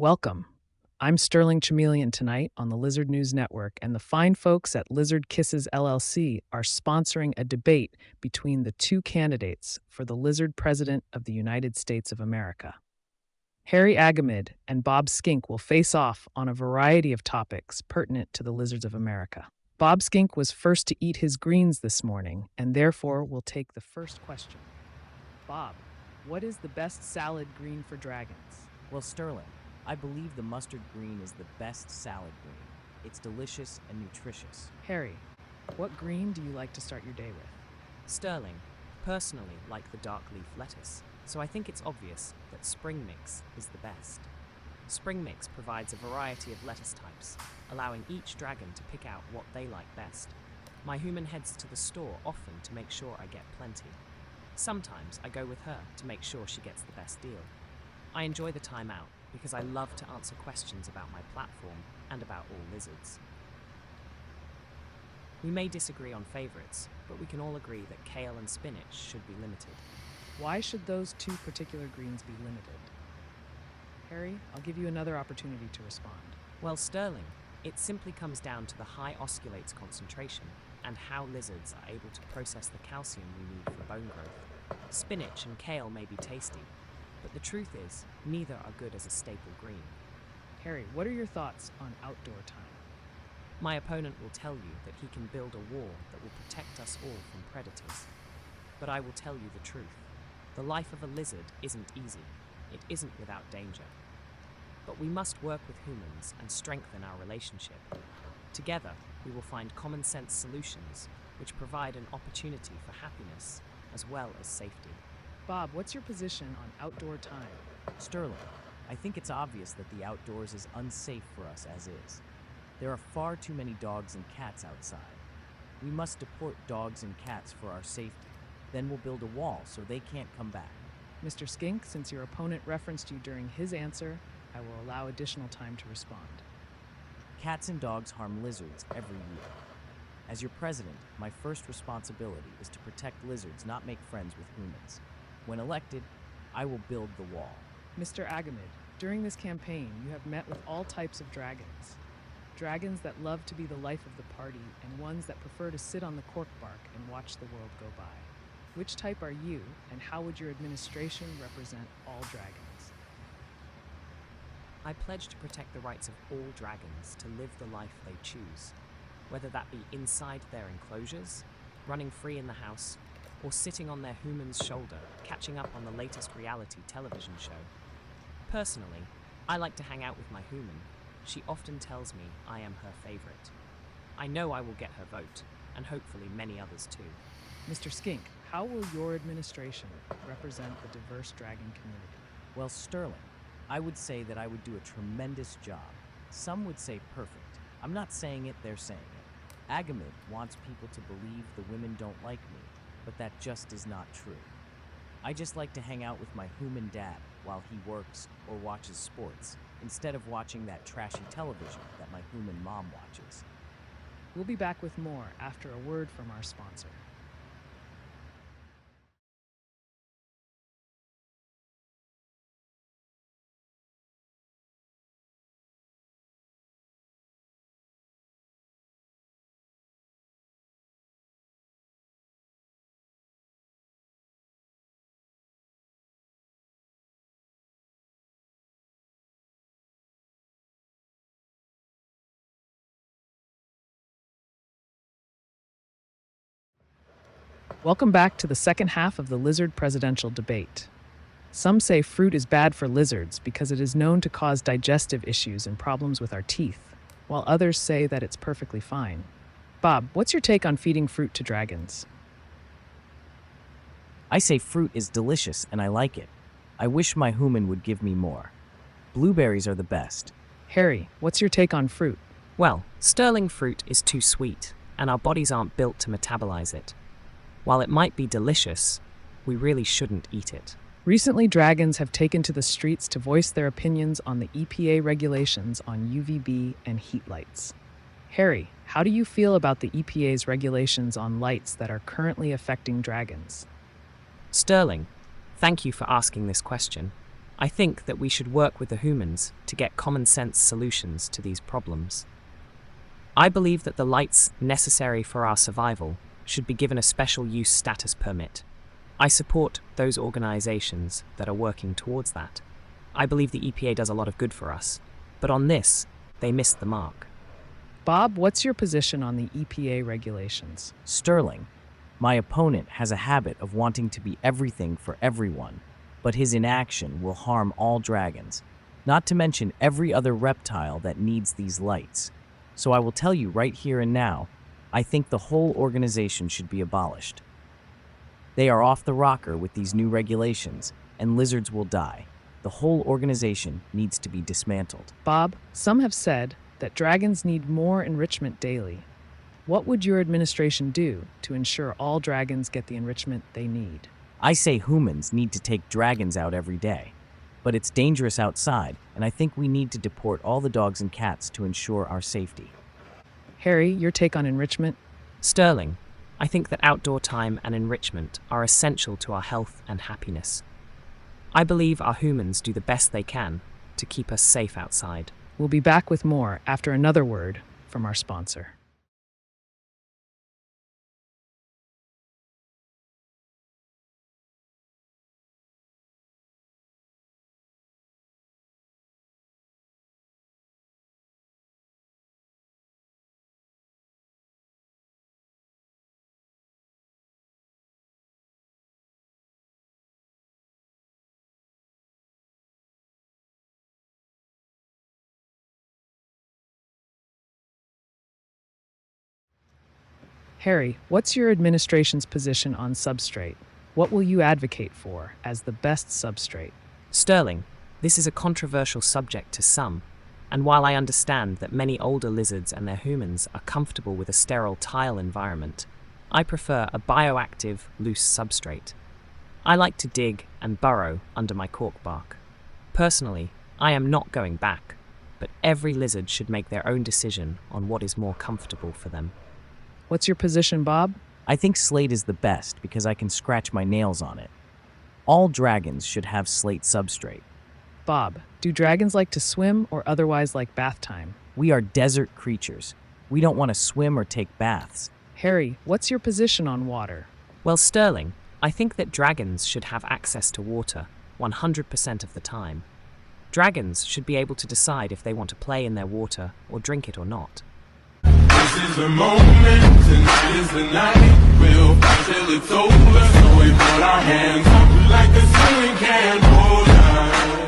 Welcome. I'm Sterling Chameleon tonight on the Lizard News Network, and the fine folks at Lizard Kisses LLC are sponsoring a debate between the two candidates for the Lizard President of the United States of America. Harry Agamid and Bob Skink will face off on a variety of topics pertinent to the lizards of America. Bob Skink was first to eat his greens this morning, and therefore will take the first question. Bob, what is the best salad green for dragons? Well, Sterling, I believe the mustard green is the best salad green. It's delicious and nutritious. Harry, what green do you like to start your day with? Sterling, personally like the dark leaf lettuce, so I think it's obvious that spring mix is the best. Spring mix provides a variety of lettuce types, allowing each dragon to pick out what they like best. My human heads to the store often to make sure I get plenty. Sometimes I go with her to make sure she gets the best deal. I enjoy the time out because I love to answer questions about my platform and about all lizards. We may disagree on favorites, but we can all agree that kale and spinach should be limited. Why should those two particular greens be limited? Harry, I'll give you another opportunity to respond. Well, Sterling, it simply comes down to the high osculates concentration and how lizards are able to process the calcium we need for bone growth. Spinach and kale may be tasty, but the truth is, neither are good as a staple green. Harry, what are your thoughts on outdoor time? My opponent will tell you that he can build a wall that will protect us all from predators. But I will tell you the truth. The life of a lizard isn't easy. It isn't without danger. But we must work with humans and strengthen our relationship. Together, we will find common sense solutions which provide an opportunity for happiness as well as safety. Bob, what's your position on outdoor time? Sterling, I think it's obvious that the outdoors is unsafe for us as is. There are far too many dogs and cats outside. We must deport dogs and cats for our safety. Then we'll build a wall so they can't come back. Mr. Skink, since your opponent referenced you during his answer, I will allow additional time to respond. Cats and dogs harm lizards every year. As your president, my first responsibility is to protect lizards, not make friends with humans. When elected, I will build the wall. Mr. Agamid, during this campaign, you have met with all types of dragons. Dragons that love to be the life of the party and ones that prefer to sit on the cork bark and watch the world go by. Which type are you, and how would your administration represent all dragons? I pledge to protect the rights of all dragons to live the life they choose, whether that be inside their enclosures, running free in the house, or sitting on their human's shoulder, catching up on the latest reality television show. Personally, I like to hang out with my human. She often tells me I am her favorite. I know I will get her vote, and hopefully many others too. Mr. Skink, how will your administration represent the diverse dragon community? Well, Sterling, I would say that I would do a tremendous job. Some would say perfect. I'm not saying it, they're saying it. Agamid wants people to believe the women don't like me, but that just is not true. I just like to hang out with my human dad while he works or watches sports, instead of watching that trashy television that my human mom watches. We'll be back with more after a word from our sponsor. Welcome back to the second half of the lizard presidential debate. Some say fruit is bad for lizards because it is known to cause digestive issues and problems with our teeth, while others say that it's perfectly fine. Bob, what's your take on feeding fruit to dragons? I say fruit is delicious and I like it. I wish my human would give me more. Blueberries are the best. Harry, what's your take on fruit? Well, sterling fruit is too sweet, and our bodies aren't built to metabolize it. While it might be delicious, we really shouldn't eat it. Recently, dragons have taken to the streets to voice their opinions on the EPA regulations on UVB and heat lights. Harry, how do you feel about the EPA's regulations on lights that are currently affecting dragons? Sterling, thank you for asking this question. I think that we should work with the humans to get common sense solutions to these problems. I believe that the lights necessary for our survival should be given a special use status permit. I support those organizations that are working towards that. I believe the EPA does a lot of good for us, but on this, they missed the mark. Bob, what's your position on the EPA regulations? Sterling, my opponent has a habit of wanting to be everything for everyone, but his inaction will harm all dragons, not to mention every other reptile that needs these lights. So I will tell you right here and now, I think the whole organization should be abolished. They are off the rocker with these new regulations, and lizards will die. The whole organization needs to be dismantled. Bob, some have said that dragons need more enrichment daily. What would your administration do to ensure all dragons get the enrichment they need? I say humans need to take dragons out every day. But it's dangerous outside, and I think we need to deport all the dogs and cats to ensure our safety. Harry, your take on enrichment? Sterling, I think that outdoor time and enrichment are essential to our health and happiness. I believe our humans do the best they can to keep us safe outside. We'll be back with more after another word from our sponsor. Harry, what's your administration's position on substrate? What will you advocate for as the best substrate? Sterling, this is a controversial subject to some, and while I understand that many older lizards and their humans are comfortable with a sterile tile environment, I prefer a bioactive, loose substrate. I like to dig and burrow under my cork bark. Personally, I am not going back, but every lizard should make their own decision on what is more comfortable for them. What's your position, Bob? I think slate is the best because I can scratch my nails on it. All dragons should have slate substrate. Bob, do dragons like to swim or otherwise like bath time? We are desert creatures. We don't want to swim or take baths. Harry, what's your position on water? Well, Sterling, I think that dragons should have access to water 100% of the time. Dragons should be able to decide if they want to play in their water or drink it or not. This is the moment, tonight is the night. We'll fight till it's over, so we put our hands up like a ceiling can't hold on.